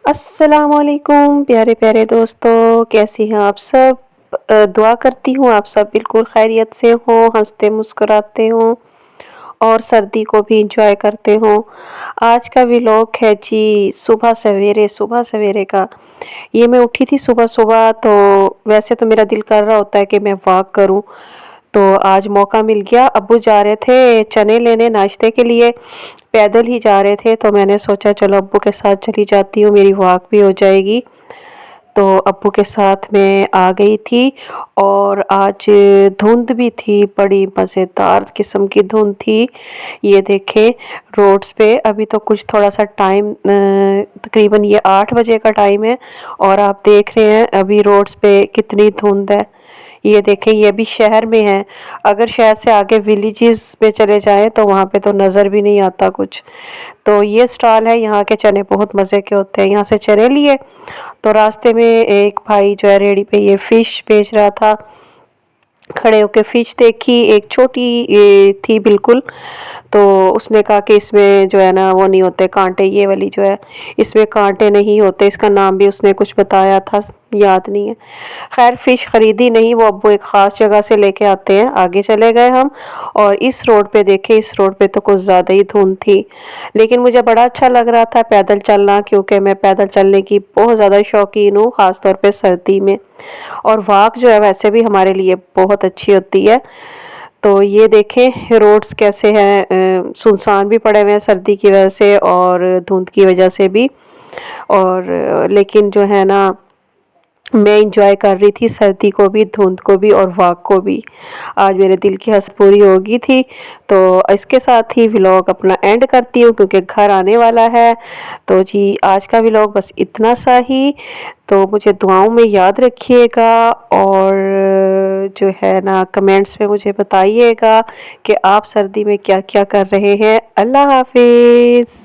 अस्सलाम वालेकुम प्यारे प्यारे दोस्तों, कैसी हैं आप सब। दुआ करती हूँ आप सब बिल्कुल खैरियत से हों, हंसते मुस्कुराते हों और सर्दी को भी इंजॉय करते हों। आज का व्लॉग है जी सुबह सवेरे का। ये मैं उठी थी सुबह सुबह, तो वैसे तो मेरा दिल कर रहा होता है कि मैं वॉक करूं, तो आज मौका मिल गया। अब्बू जा रहे थे चने लेने नाश्ते के लिए, पैदल ही जा रहे थे, तो मैंने सोचा चलो अब्बू के साथ चली जाती हूँ, मेरी वॉक भी हो जाएगी। तो अब्बू के साथ मैं आ गई थी और आज धुंध भी थी, बड़ी मज़ेदार किस्म की धुंध थी। ये देखें रोड्स पे अभी तो कुछ थोड़ा सा टाइम, तकरीबन ये 8 बजे का टाइम है और आप देख रहे हैं अभी रोड्स पे कितनी धुंध है। ये देखें ये भी शहर में है, अगर शहर से आगे विलेजेस में चले जाएं तो वहाँ पे तो नज़र भी नहीं आता कुछ। तो ये स्टॉल है, यहाँ के चने बहुत मज़े के होते हैं। यहाँ से चने लिए तो रास्ते में एक भाई जो है रेडी पे ये फ़िश बेच रहा था, खड़े होके फ़िश देखी, एक छोटी ये थी बिल्कुल। तो उसने कहा कि इसमें जो है ना वो नहीं होते कांटे, ये वाली जो है इसमें कांटे नहीं होते, इसका नाम भी उसने कुछ बताया था, याद नहीं है। खैर फ़िश ख़रीदी नहीं, वो अब्बू एक ख़ास जगह से लेके आते हैं। आगे चले गए हम और इस रोड पे देखे, इस रोड पे तो कुछ ज़्यादा ही धुंध थी, लेकिन मुझे बड़ा अच्छा लग रहा था पैदल चलना, क्योंकि मैं पैदल चलने की बहुत ज़्यादा शौकीन हूँ, ख़ास तौर पे सर्दी में। और वॉक जो है वैसे भी हमारे लिए बहुत अच्छी होती है। तो ये देखें रोड्स कैसे हैं, सुनसान भी पड़े हुए हैं सर्दी की वजह से और धुंध की वजह से भी। और लेकिन जो है ना मैं इंजॉय कर रही थी सर्दी को भी, धुंध को भी और वॉक को भी। आज मेरे दिल की हस पूरी हो गई थी। तो इसके साथ ही व्लॉग अपना एंड करती हूँ क्योंकि घर आने वाला है। तो जी आज का व्लॉग बस इतना सा ही। तो मुझे दुआओं में याद रखिएगा और जो है ना कमेंट्स में मुझे बताइएगा कि आप सर्दी में क्या क्या कर रहे हैं। अल्लाह हाफिज़।